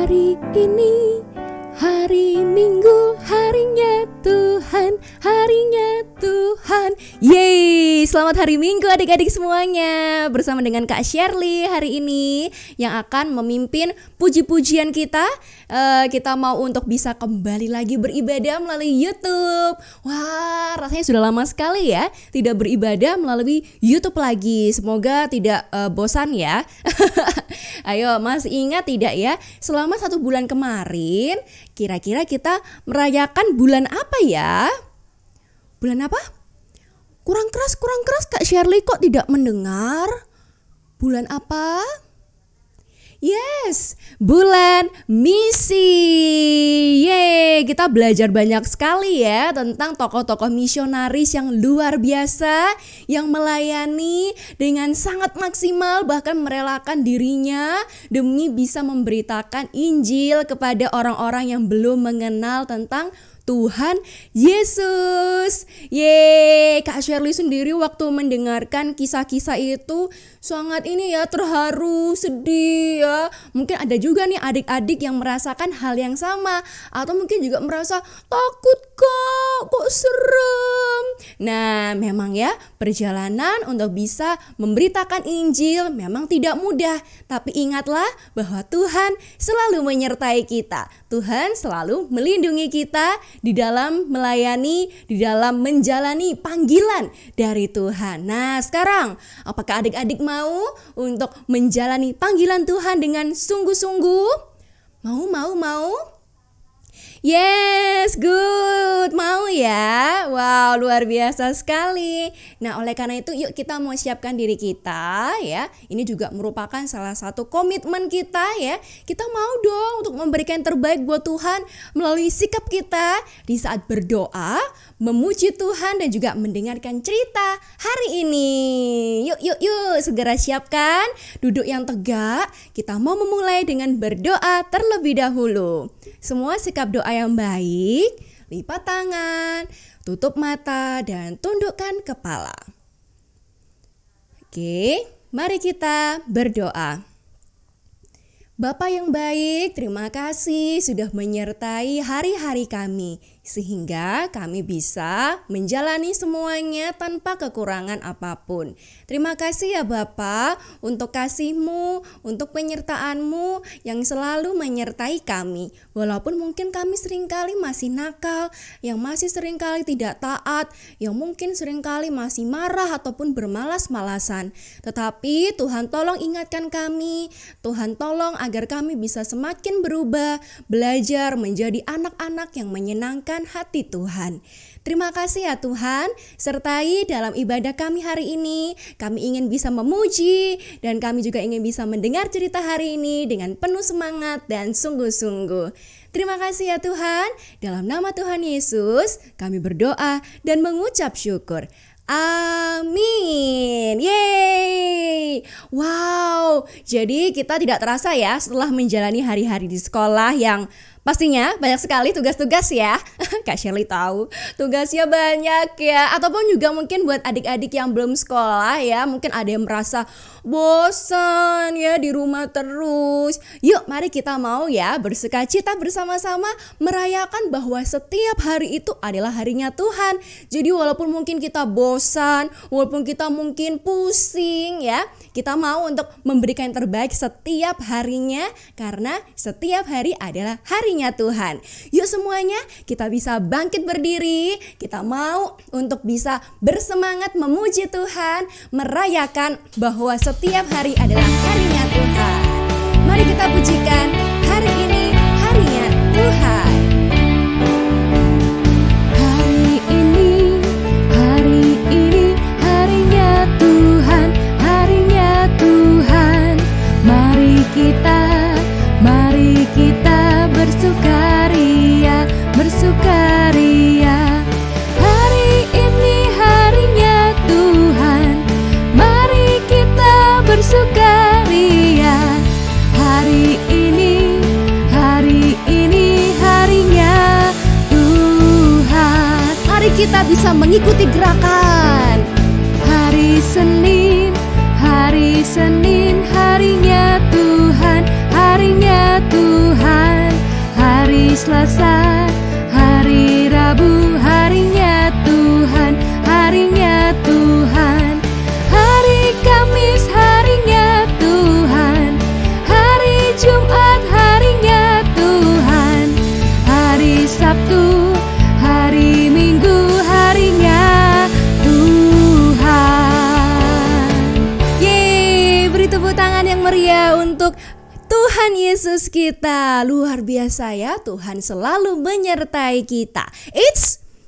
Hari ini hari Minggu, harinya Tuhan, harinya Tuhan. Yeay, selamat hari Minggu adik-adik semuanya. Bersama dengan Kak Shirley hari ini yang akan memimpin puji-pujian kita. Kita mau untuk bisa kembali lagi beribadah melalui YouTube. Wah, rasanya sudah lama sekali ya tidak beribadah melalui YouTube lagi. Semoga tidak bosan ya. Ayo, masih ingat tidak ya? Selama 1 bulan kemarin, kira-kira kita merayakan bulan apa ya? Bulan apa? Kurang keras Kak Shirley kok tidak mendengar? Bulan apa? Yes, bulan misi. Yeay, kita belajar banyak sekali ya tentang tokoh-tokoh misionaris yang luar biasa, yang melayani dengan sangat maksimal, bahkan merelakan dirinya demi bisa memberitakan Injil kepada orang-orang yang belum mengenal tentang Tuhan Yesus. Yeay, Kak Shirley sendiri waktu mendengarkan kisah-kisah itu sangat ini ya, terharu, sedih ya. Mungkin ada juga nih adik-adik yang merasakan hal yang sama, atau mungkin juga merasa takut kok serem. Nah, memang ya perjalanan untuk bisa memberitakan Injil memang tidak mudah. Tapi ingatlah bahwa Tuhan selalu menyertai kita. Tuhan selalu melindungi kita di dalam melayani, di dalam menjalani panggilan dari Tuhan. Nah, sekarang apakah adik-adik mau untuk menjalani panggilan Tuhan dengan sungguh-sungguh? Mau? Yes, good. Mau ya? Wow, luar biasa sekali. Nah, oleh karena itu yuk kita mau siapkan diri kita ya. Ini juga merupakan salah satu komitmen kita ya. Kita mau dong untuk memberikan yang terbaik buat Tuhan melalui sikap kita di saat berdoa, memuji Tuhan dan juga mendengarkan cerita hari ini. Yuk, segera siapkan, duduk yang tegak. Kita mau memulai dengan berdoa terlebih dahulu. Semua sikap doa yang baik, lipat tangan, tutup mata dan tundukkan kepala. Oke, mari kita berdoa. Bapa yang baik, terima kasih sudah menyertai hari-hari kami, sehingga kami bisa menjalani semuanya tanpa kekurangan apapun. Terima kasih ya Bapa untuk kasih-Mu, untuk penyertaan-Mu yang selalu menyertai kami. Walaupun mungkin kami seringkali masih nakal, yang masih seringkali tidak taat, yang mungkin seringkali masih marah ataupun bermalas-malasan. Tetapi Tuhan tolong ingatkan kami, Tuhan tolong agar kami bisa semakin berubah, belajar menjadi anak-anak yang menyenangkan hati Tuhan. Terima kasih ya Tuhan, sertai dalam ibadah kami hari ini. Kami ingin bisa memuji dan kami juga ingin bisa mendengar cerita hari ini dengan penuh semangat dan sungguh-sungguh. Terima kasih ya Tuhan, dalam nama Tuhan Yesus kami berdoa dan mengucap syukur. Amin. Yeay. Wow, jadi kita tidak terasa ya setelah menjalani hari-hari di sekolah yang pastinya banyak sekali tugas-tugas ya. Kak Shirley tahu tugasnya banyak ya. Ataupun juga mungkin buat adik-adik yang belum sekolah ya, mungkin ada yang merasa bosan ya di rumah terus. Yuk mari kita mau ya bersukacita bersama-sama merayakan bahwa setiap hari itu adalah harinya Tuhan. Jadi walaupun mungkin kita bosan, walaupun kita mungkin pusing ya, kita mau untuk memberikan yang terbaik setiap harinya, karena setiap hari adalah harinya Tuhan. Yuk semuanya kita bisa bangkit berdiri. Kita mau untuk bisa bersemangat memuji Tuhan, merayakan bahwa setiap hari adalah harinya Tuhan. Mari kita pujikan hari ini harinya Tuhan. Hari ini harinya Tuhan, harinya Tuhan. Mari kita bersukaria. Hari ini harinya Tuhan, mari kita bersukaria. Hari ini harinya Tuhan. Mari kita bisa mengikuti gerakan. Hari Senin harinya Tuhan, harinya Tuhan. Selasa, hari Rabu, harinya Tuhan, harinya Tuhan. Hari Kamis, harinya Tuhan, hari Jumat, harinya Tuhan, hari Sabtu, hari Minggu, harinya Tuhan. Yeay, beri tepuk tangan yang meriah untuk Tuhan Yesus kita. Luar biasa ya, Tuhan selalu menyertai kita.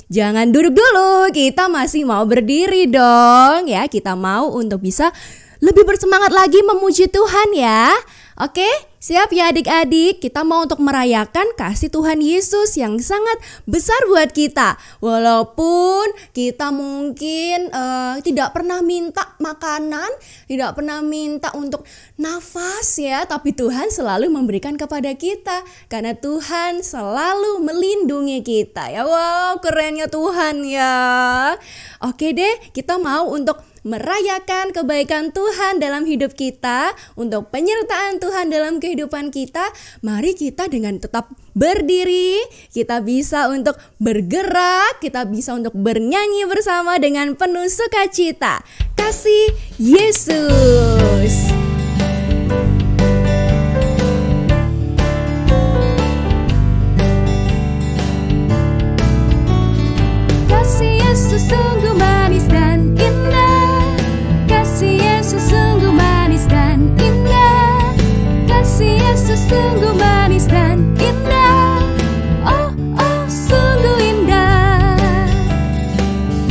Jangan duduk dulu, kita masih mau berdiri dong ya. Kita mau untuk bisa lebih bersemangat lagi memuji Tuhan ya. Oke, siap ya adik-adik? Kita mau untuk merayakan kasih Tuhan Yesus yang sangat besar buat kita. Walaupun kita mungkin tidak pernah minta makanan, tidak pernah minta untuk nafas ya, tapi Tuhan selalu memberikan kepada kita karena Tuhan selalu melindungi kita ya. Wow, kerennya Tuhan ya. Oke deh, kita mau untuk merayakan kebaikan Tuhan dalam hidup kita, untuk penyertaan Tuhan dalam kehidupan kita. Mari kita dengan tetap berdiri, kita bisa untuk bergerak, kita bisa untuk bernyanyi bersama dengan penuh sukacita. Kasih Yesus. Kasih Yesus sungguh manis dan indah. Kasih Yesus sungguh manis dan indah. Kasih Yesus sungguh manis dan indah. Oh, oh, sungguh indah.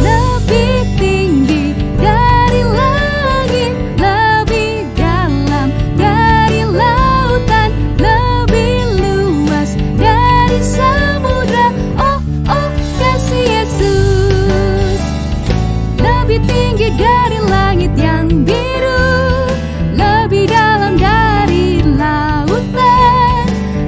Lebih tinggi dari langit, lebih dalam dari lautan, lebih luas dari samudra. Oh, oh, kasih Yesus. Lebih tinggi dari langit yang biru, lebih dalam dari lautan.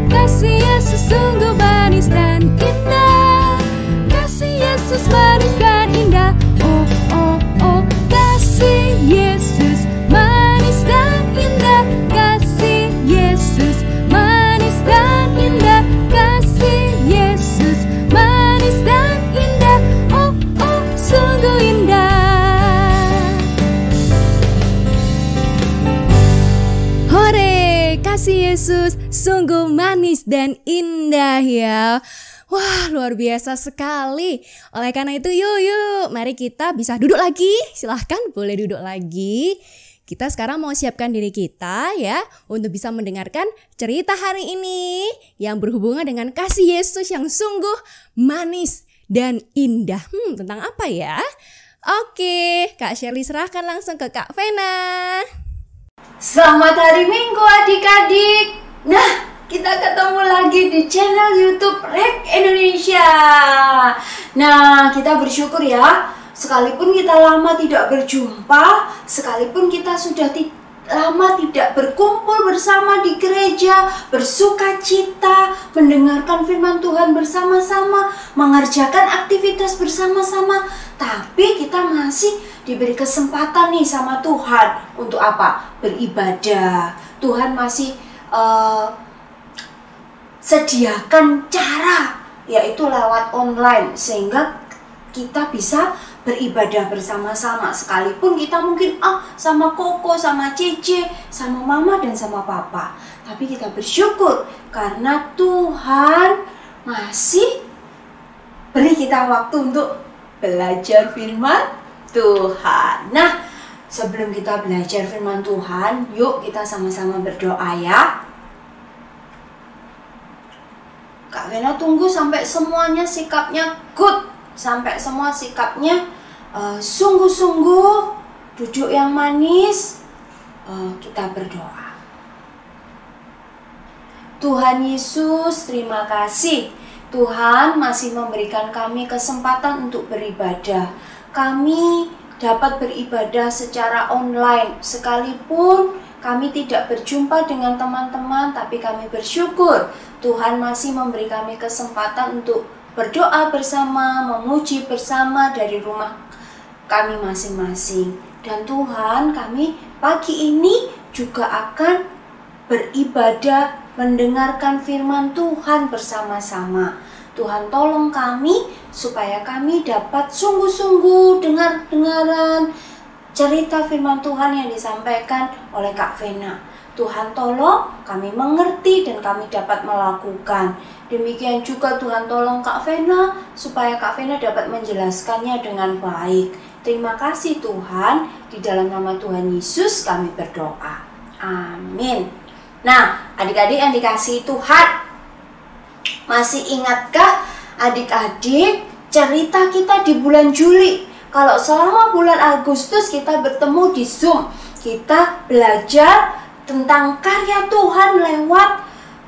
Kasih Yesus sungguh manis dan indah. Kasih Yesus manis dan indah. Oh, oh, oh, kasih Yesus manis dan indah. Kasih Yesus manis dan indah. Kasih Yesus manis dan indah. Oh, oh, sungguh indah. Kasih Yesus sungguh manis dan indah ya. Wah, luar biasa sekali. Oleh karena itu yuk mari kita bisa duduk lagi. Silahkan boleh duduk lagi. Kita sekarang mau siapkan diri kita ya untuk bisa mendengarkan cerita hari ini yang berhubungan dengan kasih Yesus yang sungguh manis dan indah. Tentang apa ya? Oke, Kak Shirley serahkan langsung ke Kak Vena. Selamat hari Minggu adik-adik. Nah, kita ketemu lagi di channel YouTube Rek Indonesia. Nah, kita bersyukur ya. Sekalipun kita lama tidak berjumpa, sekalipun kita sudah lama tidak berkumpul bersama di gereja, bersuka cita, mendengarkan firman Tuhan bersama-sama, mengerjakan aktivitas bersama-sama, tapi kita masih diberi kesempatan nih sama Tuhan untuk apa? Beribadah. Tuhan masih sediakan cara, yaitu lewat online, sehingga kita bisa beribadah bersama-sama. Sekalipun kita mungkin sama Koko, sama Cece, sama Mama dan sama Papa, tapi kita bersyukur karena Tuhan masih beri kita waktu untuk belajar firman Tuhan. Nah, sebelum kita belajar firman Tuhan, yuk kita sama-sama berdoa ya. Kak Vena tunggu sampai semuanya sikapnya good, sampai semua sikapnya sungguh-sungguh, duduk yang manis. Kita berdoa. Tuhan Yesus, terima kasih. Tuhan masih memberikan kami kesempatan untuk beribadah. Kami dapat beribadah secara online, sekalipun kami tidak berjumpa dengan teman-teman, tapi kami bersyukur Tuhan masih memberi kami kesempatan untuk berdoa bersama, memuji bersama dari rumah kami masing-masing. Dan Tuhan, kami pagi ini juga akan beribadah mendengarkan firman Tuhan bersama-sama. Tuhan tolong kami supaya kami dapat sungguh-sungguh dengar-dengaran cerita firman Tuhan yang disampaikan oleh Kak Vena. Tuhan tolong kami mengerti dan kami dapat melakukan. Demikian juga Tuhan tolong Kak Vena supaya Kak Vena dapat menjelaskannya dengan baik. Terima kasih Tuhan, di dalam nama Tuhan Yesus kami berdoa. Amin. Nah, adik-adik yang dikasihi Tuhan, masih ingatkah adik-adik cerita kita di bulan Juli? Kalau selama bulan Agustus kita bertemu di Zoom, kita belajar tentang karya Tuhan lewat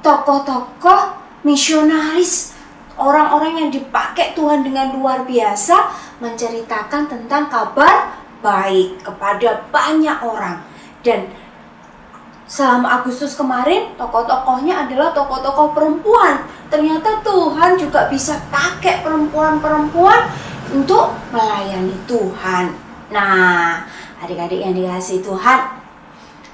tokoh-tokoh misionaris, orang-orang yang dipakai Tuhan dengan luar biasa, menceritakan tentang kabar baik kepada banyak orang. Dan selama Agustus kemarin, tokoh-tokohnya adalah tokoh-tokoh perempuan. Ternyata Tuhan juga bisa pakai perempuan-perempuan untuk melayani Tuhan. Nah, adik-adik yang dikasihi Tuhan,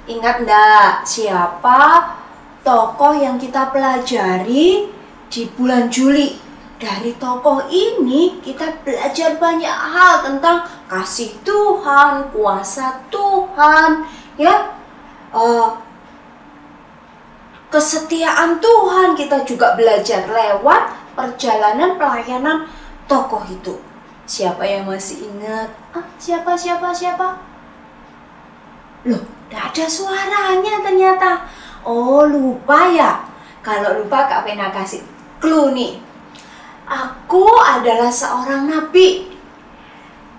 ingat enggak siapa tokoh yang kita pelajari di bulan Juli? Dari tokoh ini kita belajar banyak hal tentang kasih Tuhan, kuasa Tuhan, ya, kesetiaan Tuhan. Kita juga belajar lewat perjalanan pelayanan tokoh itu. Siapa yang masih ingat? Siapa? Loh, tidak ada suaranya ternyata. Oh, lupa ya? Kalau lupa Kak Vena kasih clue nih. Aku adalah seorang nabi.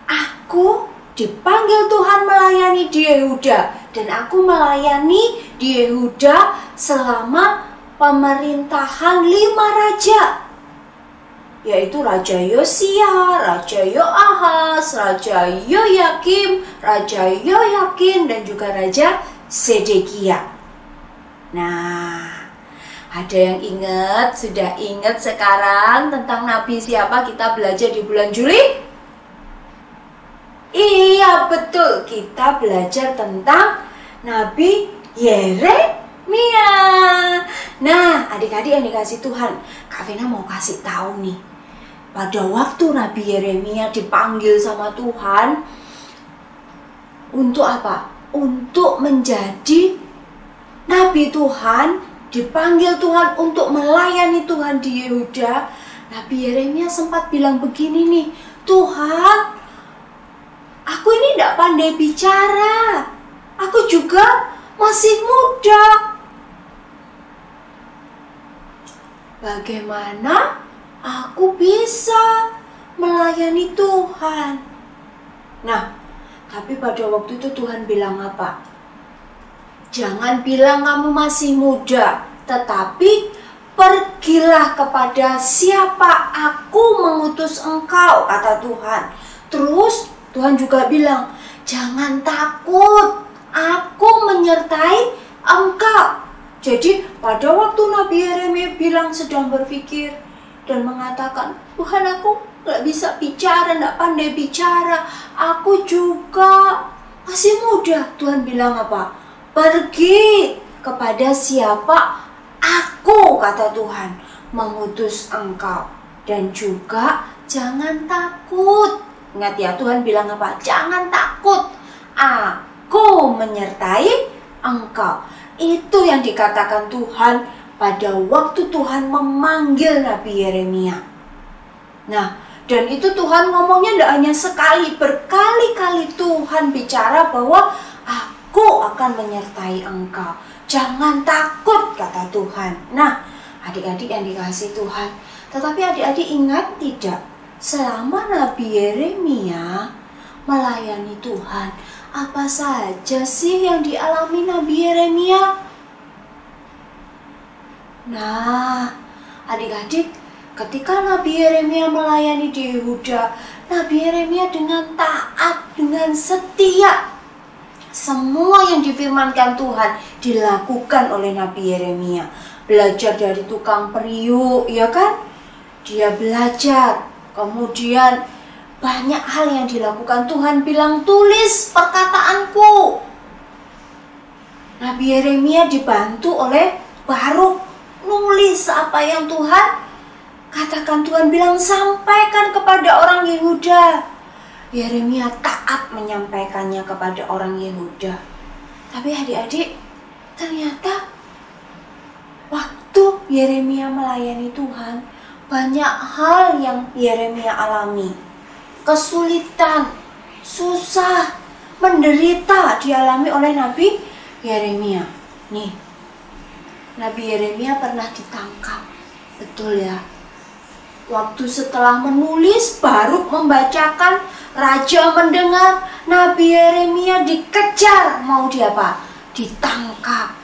Aku dipanggil Tuhan melayani di Yehuda. Dan aku melayani di Yehuda selama pemerintahan 5 raja, yaitu Raja Yosia, Raja Yoahas, Raja Yoyakim, Raja Yoyakin, dan juga Raja Sedekia. Nah, ada yang ingat, sudah ingat sekarang tentang nabi siapa kita belajar di bulan Juli? Iya, betul, kita belajar tentang Nabi Yeremia. Nah, adik-adik yang dikasih Tuhan, Kak Vena mau kasih tahu nih. Pada waktu Nabi Yeremia dipanggil sama Tuhan, untuk apa? Untuk menjadi Nabi Tuhan, dipanggil Tuhan untuk melayani Tuhan di Yehuda. Nabi Yeremia sempat bilang begini nih, Tuhan, aku ini tidak pandai bicara. Aku juga masih muda. Bagaimana aku bisa melayani Tuhan? Nah, tapi pada waktu itu Tuhan bilang apa? Jangan bilang kamu masih muda, tetapi pergilah kepada siapa aku mengutus engkau, kata Tuhan. Terus Tuhan juga bilang, jangan takut, aku menyertai engkau. Jadi pada waktu Nabi Yeremia bilang sedang berpikir dan mengatakan, Tuhan, aku gak bisa bicara, gak pandai bicara, aku juga masih muda. Tuhan bilang apa? Pergi kepada siapa aku, kata Tuhan, mengutus engkau. Dan juga jangan takut. Ingat ya, Tuhan bilang apa? Jangan takut, aku menyertai engkau. Itu yang dikatakan Tuhan pada waktu Tuhan memanggil Nabi Yeremia. Nah, dan itu Tuhan ngomongnya tidak hanya sekali, berkali-kali Tuhan bicara bahwa aku akan menyertai engkau. Jangan takut, kata Tuhan. Nah, adik-adik yang dikasihi Tuhan, tetapi adik-adik ingat tidak? Selama Nabi Yeremia melayani Tuhan, apa saja sih yang dialami Nabi Yeremia? Nah, adik-adik, ketika Nabi Yeremia melayani di Yehuda, Nabi Yeremia dengan taat, dengan setia, semua yang difirmankan Tuhan dilakukan oleh Nabi Yeremia. Belajar dari tukang periuk, ya kan? Dia belajar, kemudian banyak hal yang dilakukan. Tuhan bilang, tulis perkataanku. Nabi Yeremia dibantu oleh Baruk. nulis apa yang Tuhan katakan. Tuhan bilang sampaikan kepada orang Yehuda. Yeremia taat menyampaikannya kepada orang Yehuda. Tapi adik-adik, ternyata waktu Yeremia melayani Tuhan, banyak hal yang Yeremia alami. Kesulitan, susah, menderita dialami oleh Nabi Yeremia. Nih, Nabi Yeremia pernah ditangkap. Betul ya. Waktu setelah menulis, baru membacakan, raja mendengar, Nabi Yeremia dikejar. Mau diapa? Ditangkap.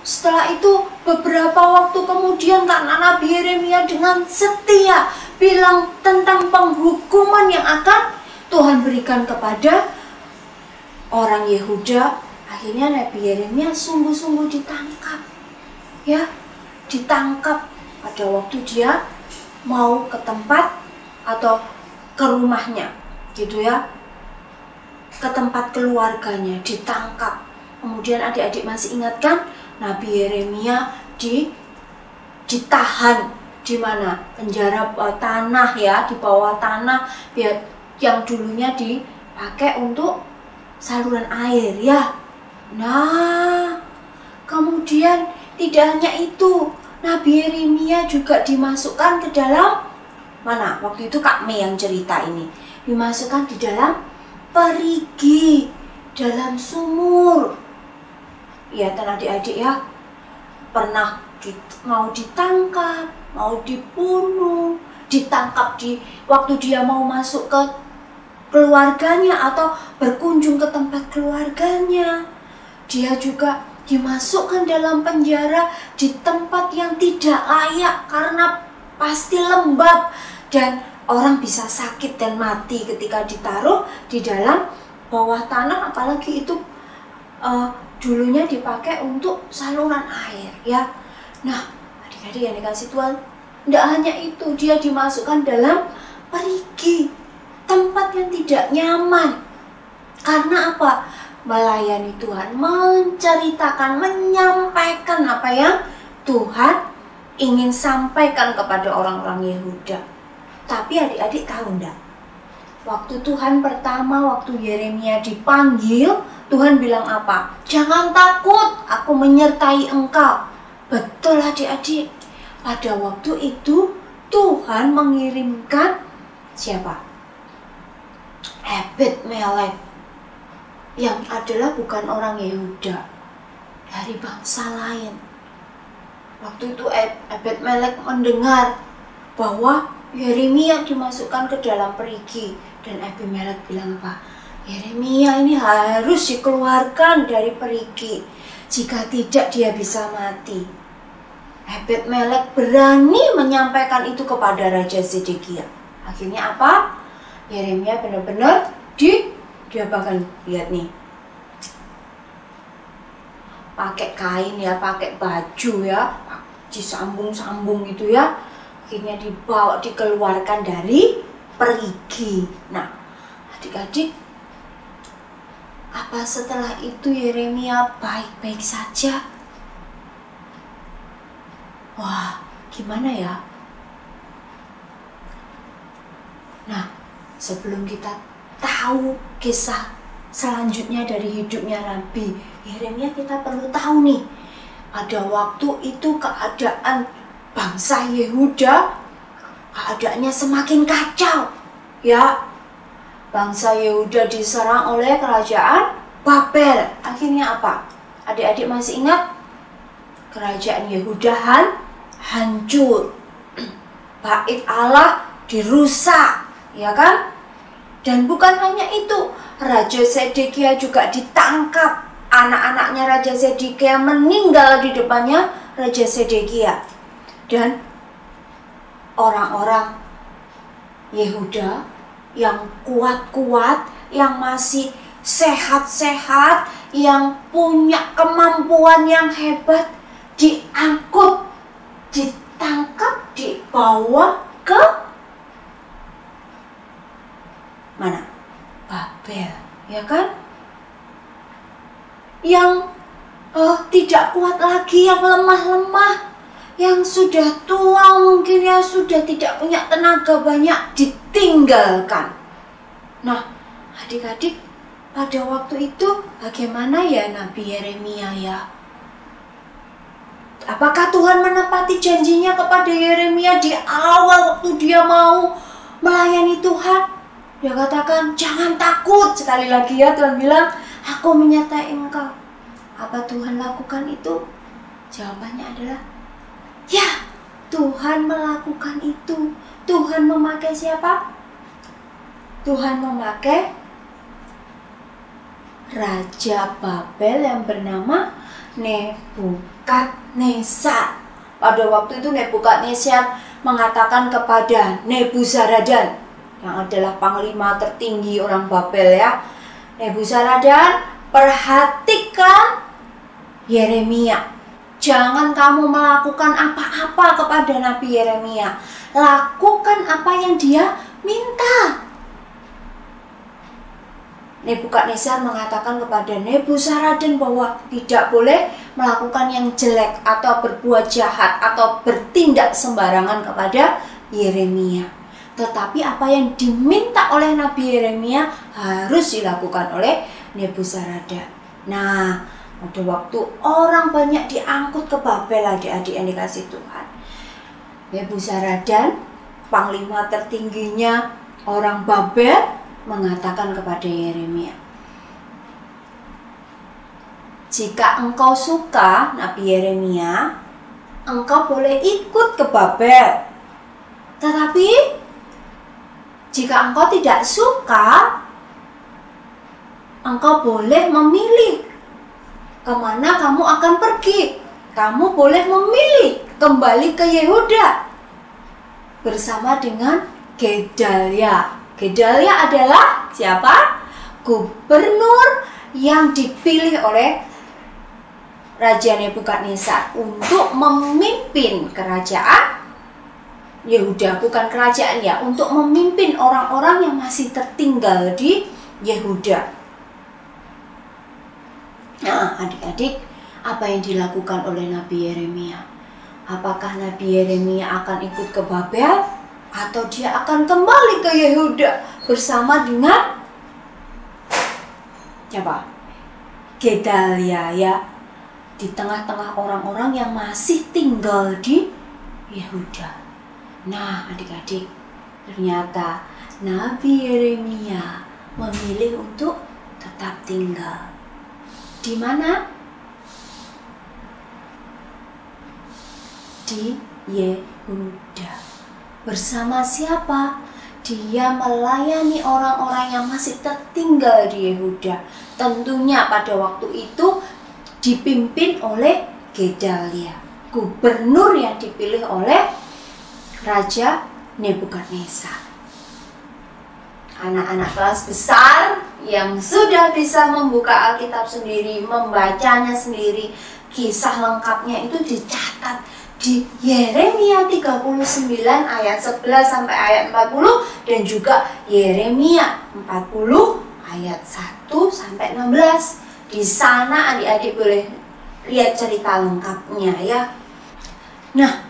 Setelah itu beberapa waktu kemudian, karena Nabi Yeremia dengan setia bilang tentang penghukuman yang akan Tuhan berikan kepada orang Yehuda, akhirnya Nabi Yeremia sungguh-sungguh ditangkap. Ya, ditangkap pada waktu dia mau ke tempat atau ke rumahnya, gitu ya, ke tempat keluarganya, ditangkap. Kemudian adik-adik masih ingat kan, Nabi Yeremia ditahan di mana? Penjara tanah ya, di bawah tanah, yang dulunya dipakai untuk saluran air ya. Nah, kemudian tidak hanya itu, Nabi Yeremia juga dimasukkan ke dalam mana? Waktu itu Kak Mei yang cerita ini. Dimasukkan di dalam perigi, dalam sumur. Ya, dan adik-adik ya, pernah mau ditangkap, mau dibunuh, ditangkap waktu dia mau masuk ke keluarganya atau berkunjung ke tempat keluarganya. Dia juga dimasukkan dalam penjara di tempat yang tidak layak karena pasti lembab dan orang bisa sakit dan mati ketika ditaruh di dalam bawah tanah, apalagi itu dulunya dipakai untuk saluran air ya. Nah, adik-adik yang dikasih Tuhan, tidak hanya itu, dia dimasukkan dalam perigi, tempat yang tidak nyaman. Karena apa? Melayani Tuhan, menceritakan, menyampaikan apa yang Tuhan ingin sampaikan kepada orang-orang Yehuda. Tapi adik-adik tahu enggak? Waktu Tuhan pertama, waktu Yeremia dipanggil, Tuhan bilang apa? Jangan takut, aku menyertai engkau. Betul adik-adik. Pada waktu itu Tuhan mengirimkan siapa? Ebed-Melek, yang adalah bukan orang Yehuda, dari bangsa lain. Waktu itu Ebed-Melek mendengar bahwa Yeremia dimasukkan ke dalam perigi, dan Ebed-Melek bilang apa? Yeremia ini harus dikeluarkan dari perigi, jika tidak dia bisa mati. Ebed-Melek berani menyampaikan itu kepada Raja Zedekia. Akhirnya apa? Yeremia benar-benar diapakan? Lihat nih, pakai kain ya, pakai baju ya, disambung-sambung gitu ya. Akhirnya dibawa, dikeluarkan dari perigi. Nah, adik-adik, apa setelah itu Yeremia baik-baik saja? Wah, gimana ya? Nah, sebelum kita tahu kisah selanjutnya dari hidupnya Nabi Yeremia, kita perlu tahu nih, pada waktu itu keadaan bangsa Yehuda, keadaannya semakin kacau ya. Bangsa Yehuda diserang oleh kerajaan Babel. Akhirnya apa? Adik-adik masih ingat? Kerajaan Yehuda hancur. Bait Allah dirusak, ya kan? Dan bukan hanya itu, Raja Zedekia juga ditangkap. Anak-anaknya Raja Zedekia meninggal di depannya Raja Zedekia. Dan orang-orang Yehuda yang kuat-kuat, yang masih sehat-sehat, yang punya kemampuan yang hebat, diangkut, ditangkap, dibawa ke mana? Babel, ya kan? Yang tidak kuat lagi, yang lemah-lemah, yang sudah tua mungkin ya sudah tidak punya tenaga banyak ditinggalkan. Nah, adik-adik, pada waktu itu bagaimana ya Nabi Yeremia ya? Apakah Tuhan menepati janjinya kepada Yeremia di awal waktu dia mau melayani Tuhan? Dia katakan, jangan takut. Sekali lagi ya, Tuhan bilang, aku menyertai engkau. Apa Tuhan lakukan itu? Jawabannya adalah, ya, Tuhan melakukan itu. Tuhan memakai siapa? Tuhan memakai Raja Babel yang bernama Nebukadnezar. Pada waktu itu Nebukadnezar mengatakan kepada Nebuzaradan, yang adalah panglima tertinggi orang Babel ya, Nebuzaradan, perhatikan Yeremia. Jangan kamu melakukan apa-apa kepada Nabi Yeremia. Lakukan apa yang dia minta. Nebukadnezar mengatakan kepada Nebuzaradan bahwa tidak boleh melakukan yang jelek atau berbuat jahat atau bertindak sembarangan kepada Yeremia. Tetapi apa yang diminta oleh Nabi Yeremia harus dilakukan oleh Nebuzaradan. Nah, pada waktu orang banyak diangkut ke Babel, adik-adik yang dikasih Tuhan, Nebuzaradan, panglima tertingginya orang Babel, mengatakan kepada Yeremia, jika engkau suka, Nabi Yeremia, engkau boleh ikut ke Babel. Tetapi jika engkau tidak suka, engkau boleh memilih kemana kamu akan pergi. Kamu boleh memilih kembali ke Yehuda bersama dengan Gedalia. Gedalia adalah siapa? Gubernur yang dipilih oleh Raja Nebukadnezar untuk memimpin kerajaan Yehuda. Bukan kerajaan ya, untuk memimpin orang-orang yang masih tertinggal di Yehuda. Nah, adik-adik, apa yang dilakukan oleh Nabi Yeremia? Apakah Nabi Yeremia akan ikut ke Babel? Atau dia akan kembali ke Yehuda bersama dengan siapa? Gedalia ya, di tengah-tengah orang-orang yang masih tinggal di Yehuda. Nah, adik-adik, ternyata Nabi Yeremia memilih untuk tetap tinggal di mana? Di Yehuda. Bersama siapa? Dia melayani orang-orang yang masih tertinggal di Yehuda. Tentunya pada waktu itu dipimpin oleh Gedalia, gubernur yang dipilih oleh Raja Nebukadnezar. Anak-anak kelas besar yang sudah bisa membuka Alkitab sendiri, membacanya sendiri, kisah lengkapnya itu dicatat di Yeremia 39 ayat 11 sampai ayat 40 dan juga Yeremia 40 ayat 1 sampai 16. Di sana adik-adik boleh lihat cerita lengkapnya ya. Nah,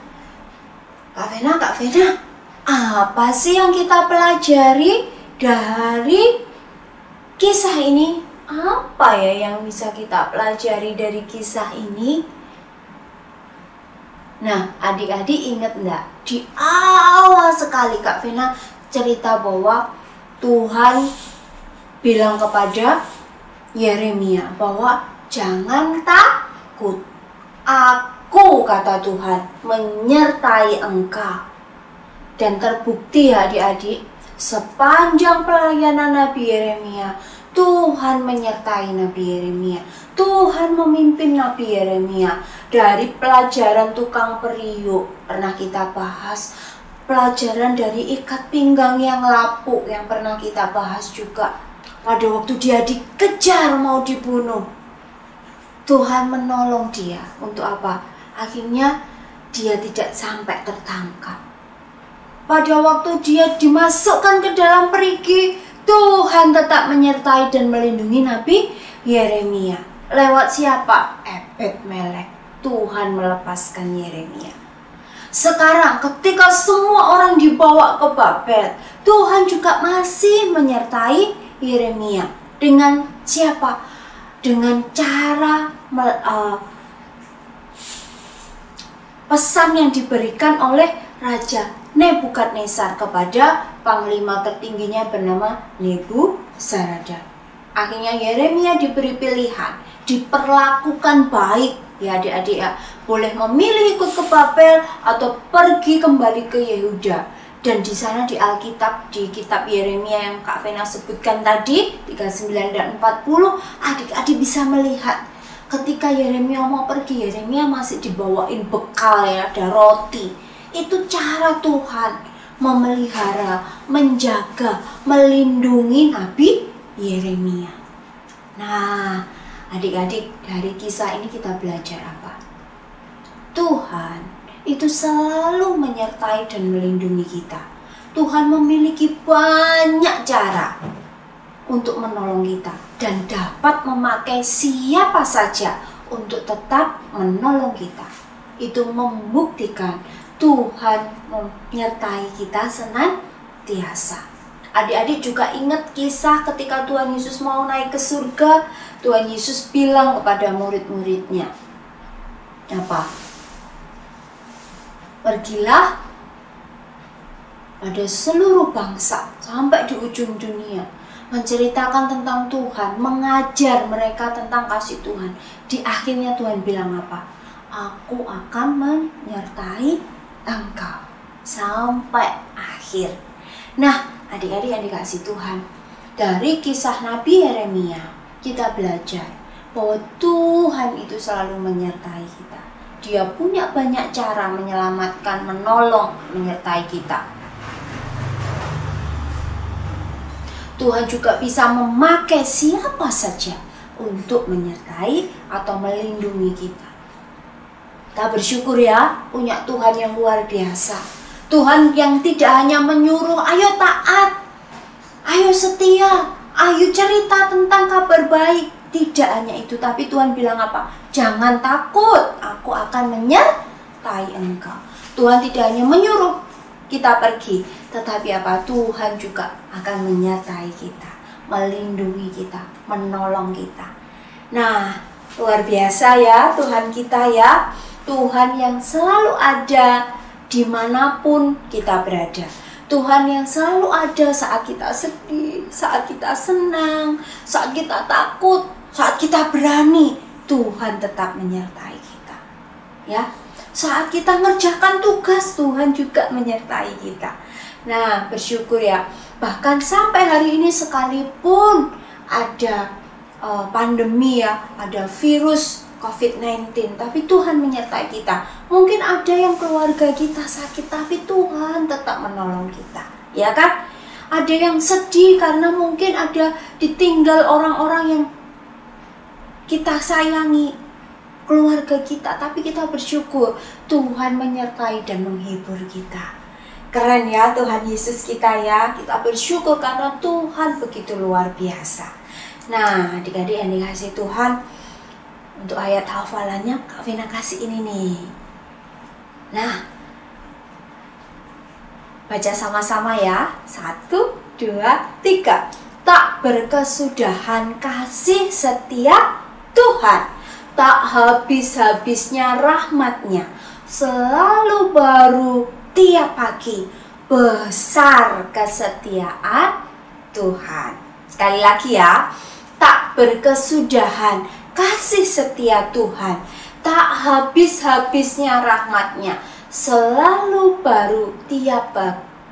Kak Vena, apa sih yang kita pelajari dari kisah ini? Apa ya yang bisa kita pelajari dari kisah ini? Nah, adik-adik ingat enggak? Di awal sekali Kak Vena cerita bahwa Tuhan bilang kepada Yeremia bahwa jangan takut. Aku, kata Tuhan, menyertai engkau. Dan terbukti adik-adik, sepanjang pelayanan Nabi Yeremia, Tuhan menyertai Nabi Yeremia. Tuhan memimpin Nabi Yeremia. Dari pelajaran tukang periuk pernah kita bahas, pelajaran dari ikat pinggang yang lapuk yang pernah kita bahas juga. Pada waktu dia dikejar mau dibunuh, Tuhan menolong dia. Untuk apa? Akhirnya dia tidak sampai tertangkap. Pada waktu dia dimasukkan ke dalam perigi, Tuhan tetap menyertai dan melindungi Nabi Yeremia. Lewat siapa? Ebed Melek. Tuhan melepaskan Yeremia. Sekarang ketika semua orang dibawa ke Babel, Tuhan juga masih menyertai Yeremia. Dengan siapa? Dengan cara pesan yang diberikan oleh Raja Nebukadnezar kepada panglima tertingginya bernama Nebuzaradan. Akhirnya Yeremia diberi pilihan, diperlakukan baik ya adik-adik ya. Boleh memilih ikut ke Babel atau pergi kembali ke Yehuda. Dan di sana di Alkitab, di kitab Yeremia yang Kak Vena sebutkan tadi 39 dan 40, adik-adik bisa melihat ketika Yeremia mau pergi, Yeremia masih dibawain bekal ya, ada roti. Itu cara Tuhan memelihara, menjaga, melindungi Nabi Yeremia. Nah, adik-adik, dari kisah ini kita belajar apa? Tuhan itu selalu menyertai dan melindungi kita. Tuhan memiliki banyak cara untuk menolong kita dan dapat memakai siapa saja untuk tetap menolong kita. Itu membuktikan Tuhan menyertai kita senantiasa. Adik-adik juga ingat kisah ketika Tuhan Yesus mau naik ke surga. Tuhan Yesus bilang kepada murid-muridnya, apa? Pergilah pada seluruh bangsa sampai di ujung dunia, menceritakan tentang Tuhan, mengajar mereka tentang kasih Tuhan. Di akhirnya Tuhan bilang apa? Aku akan menyertai engkau sampai akhir. Nah, adik-adik yang dikasih Tuhan, dari kisah Nabi Yeremia kita belajar bahwa Tuhan itu selalu menyertai kita. Dia punya banyak cara menyelamatkan, menolong, menyertai kita. Tuhan juga bisa memakai siapa saja untuk menyertai atau melindungi kita. Kita bersyukur ya, punya Tuhan yang luar biasa. Tuhan yang tidak hanya menyuruh, ayo taat, ayo setia, ayo cerita tentang kabar baik. Tidak hanya itu, tapi Tuhan bilang apa? Jangan takut, aku akan menyertai engkau. Tuhan tidak hanya menyuruh kita pergi, tetapi apa? Tuhan juga akan menyertai kita, melindungi kita, menolong kita. Nah, luar biasa ya Tuhan kita ya. Tuhan yang selalu ada dimanapun kita berada. Tuhan yang selalu ada saat kita sedih, saat kita senang, saat kita takut, saat kita berani. Tuhan tetap menyertai kita. Ya, saat kita ngerjakan tugas, Tuhan juga menyertai kita. Nah, bersyukur ya. Bahkan sampai hari ini sekalipun ada pandemi ya, ada virus COVID-19, tapi Tuhan menyertai kita. Mungkin ada yang keluarga kita sakit, tapi Tuhan tetap menolong kita, ya kan? Ada yang sedih karena mungkin ada ditinggal orang-orang yang kita sayangi, keluarga kita, tapi kita bersyukur Tuhan menyertai dan menghibur kita. Keren ya Tuhan Yesus kita ya. Kita bersyukur karena Tuhan begitu luar biasa. Nah, adik-adik yang dikasih Tuhan, untuk ayat hafalannya Kak Vena kasih ini nih. Nah, baca sama-sama ya. 1, 2, 3. Tak berkesudahan kasih setia Tuhan, tak habis-habisnya rahmat-Nya, selalu baru tiap pagi, besar kesetiaan Tuhan. Sekali lagi ya, tak berkesudahan kasih setia Tuhan, tak habis-habisnya rahmat-Nya, selalu baru tiap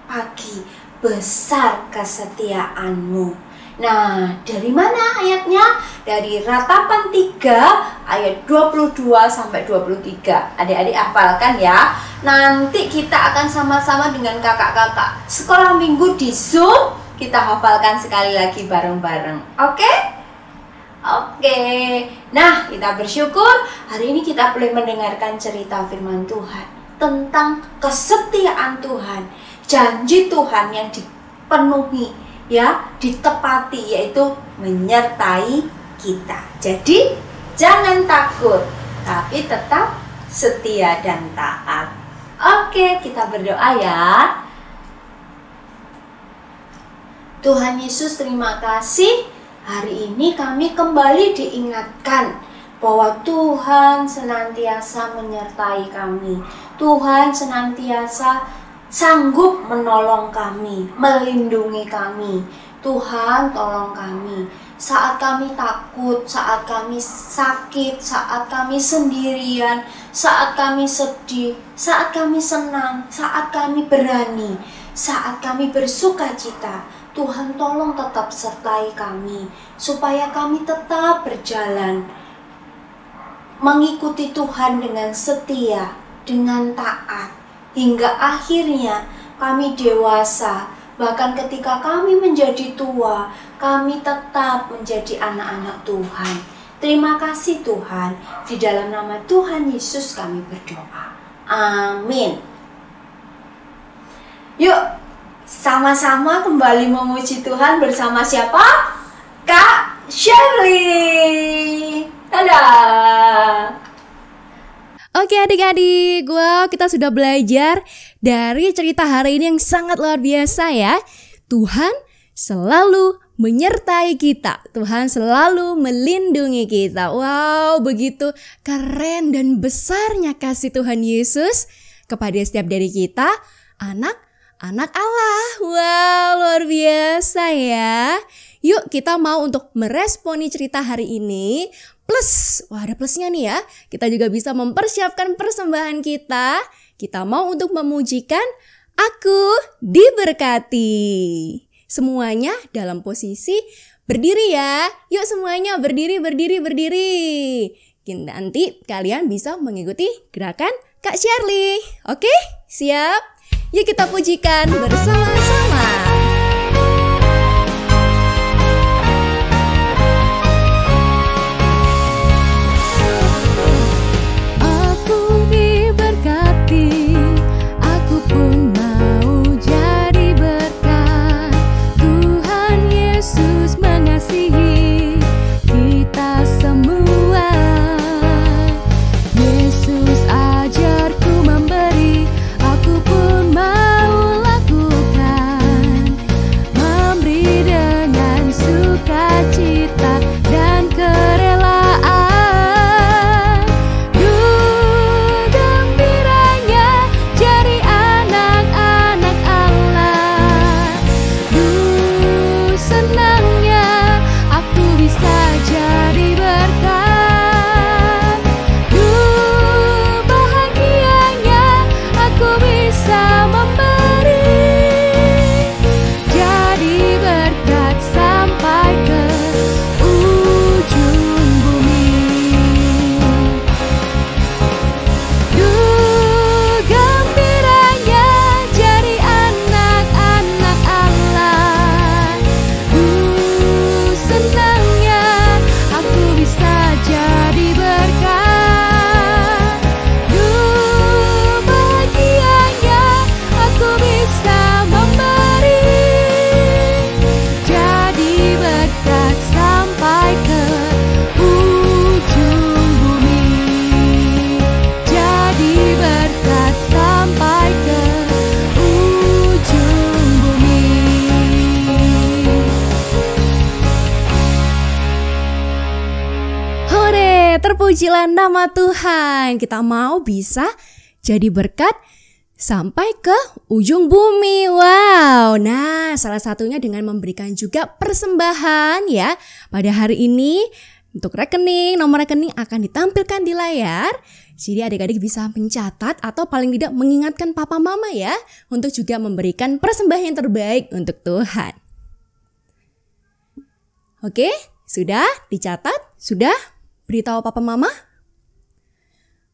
pagi, besar kesetiaan-Mu. Nah, dari mana ayatnya? Dari Ratapan 3 ayat 22 sampai 23. Adik-adik hafalkan ya. Nanti kita akan sama-sama dengan kakak-kakak sekolah minggu di Zoom. Kita hafalkan sekali lagi bareng-bareng. Oke? Oke. Nah, kita bersyukur hari ini kita boleh mendengarkan cerita firman Tuhan tentang kesetiaan Tuhan, janji Tuhan yang dipenuhi ya, ditepati, yaitu menyertai kita. Jadi jangan takut, tapi tetap setia dan taat. Oke, kita berdoa ya. Tuhan Yesus, terima kasih. Hari ini kami kembali diingatkan bahwa Tuhan senantiasa menyertai kami. Tuhan senantiasa sanggup menolong kami, melindungi kami. Tuhan, tolong kami saat kami takut, saat kami sakit, saat kami sendirian, saat kami sedih, saat kami senang, saat kami berani, saat kami bersuka cita. Tuhan, tolong tetap sertai kami, supaya kami tetap berjalan, mengikuti Tuhan dengan setia, dengan taat, hingga akhirnya kami dewasa. Bahkan ketika kami menjadi tua, kami tetap menjadi anak-anak Tuhan. Terima kasih Tuhan, di dalam nama Tuhan Yesus kami berdoa. Amin. Yuk, sama-sama kembali memuji Tuhan bersama siapa? Kak Shirley. Dadah. Oke adik-adik, kita sudah belajar dari cerita hari ini yang sangat luar biasa ya. Tuhan selalu menyertai kita, Tuhan selalu melindungi kita. Wow, begitu keren dan besarnya kasih Tuhan Yesus kepada setiap dari kita, anak Allah. Wow, luar biasa ya. Yuk kita mau untuk meresponi cerita hari ini. Plus, wah ada plusnya nih ya. Kita juga bisa mempersiapkan persembahan kita. Kita mau untuk memujikan Aku Diberkati. Semuanya dalam posisi berdiri ya. Yuk semuanya berdiri. Nanti kalian bisa mengikuti gerakan Kak Shirley. Oke, siap? Yuk kita pujikan bersama-sama. Terpujilah nama Tuhan. Kita mau bisa jadi berkat sampai ke ujung bumi. Wow. Nah, salah satunya dengan memberikan juga persembahan ya. Pada hari ini untuk rekening, nomor rekening akan ditampilkan di layar. Jadi adik-adik bisa mencatat atau paling tidak mengingatkan papa mama ya, untuk juga memberikan persembahan yang terbaik untuk Tuhan. Oke, sudah dicatat? Sudah? Beritahu papa mama?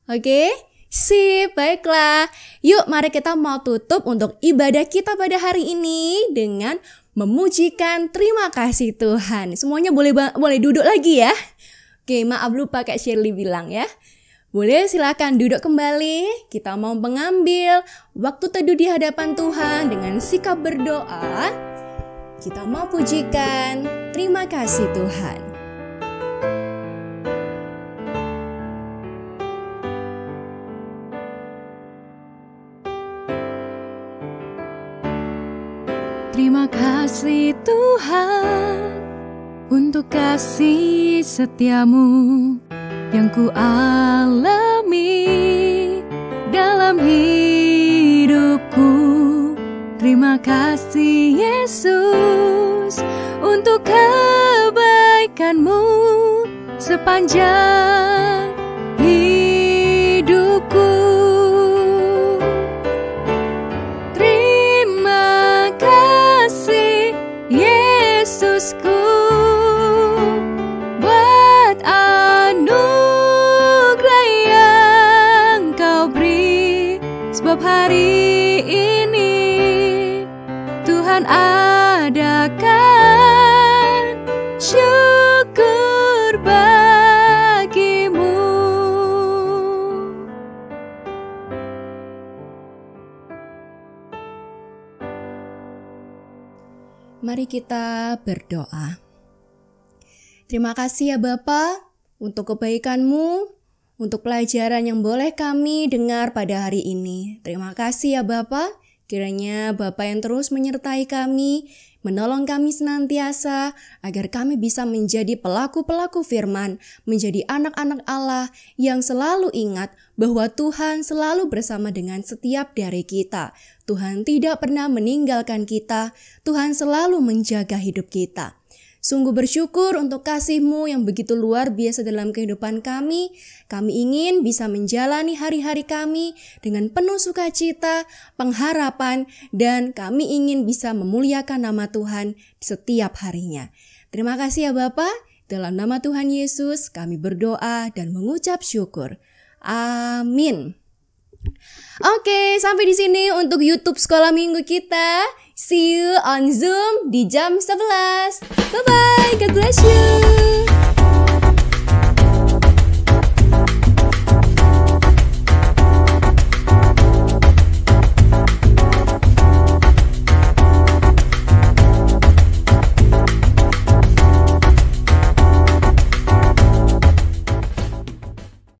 Oke, sip, baiklah. Yuk mari kita mau tutup untuk ibadah kita pada hari ini dengan memujikan terima kasih Tuhan. Semuanya boleh duduk lagi ya. Oke, maaf lupa Kak Shirley bilang ya. Boleh silakan duduk kembali. Kita mau mengambil waktu teduh di hadapan Tuhan dengan sikap berdoa. Kita mau pujikan terima kasih Tuhan. Terima kasih Tuhan untuk kasih setiamu yang ku alami dalam hidupku. Terima kasih Yesus untuk kebaikanmu sepanjang hidupku. Terima kasih Yesusku buat anugerah yang kau beri, sebab hari ini Tuhan adakan syukur bagimu. Mari kita berdoa. Terima kasih ya Bapa untuk kebaikan-Mu, untuk pelajaran yang boleh kami dengar pada hari ini. Terima kasih ya Bapa. Kiranya Bapa yang terus menyertai kami, menolong kami senantiasa, agar kami bisa menjadi pelaku-pelaku firman, menjadi anak-anak Allah yang selalu ingat bahwa Tuhan selalu bersama dengan setiap dari kita. Tuhan tidak pernah meninggalkan kita, Tuhan selalu menjaga hidup kita. Sungguh bersyukur untuk kasih-Mu yang begitu luar biasa dalam kehidupan kami. Kami ingin bisa menjalani hari-hari kami dengan penuh sukacita, pengharapan, dan kami ingin bisa memuliakan nama Tuhan setiap harinya. Terima kasih ya Bapa. Dalam nama Tuhan Yesus kami berdoa dan mengucap syukur. Amin. Oke, sampai di sini untuk YouTube Sekolah Minggu kita. See you on Zoom di jam 11. Bye-bye, God bless you.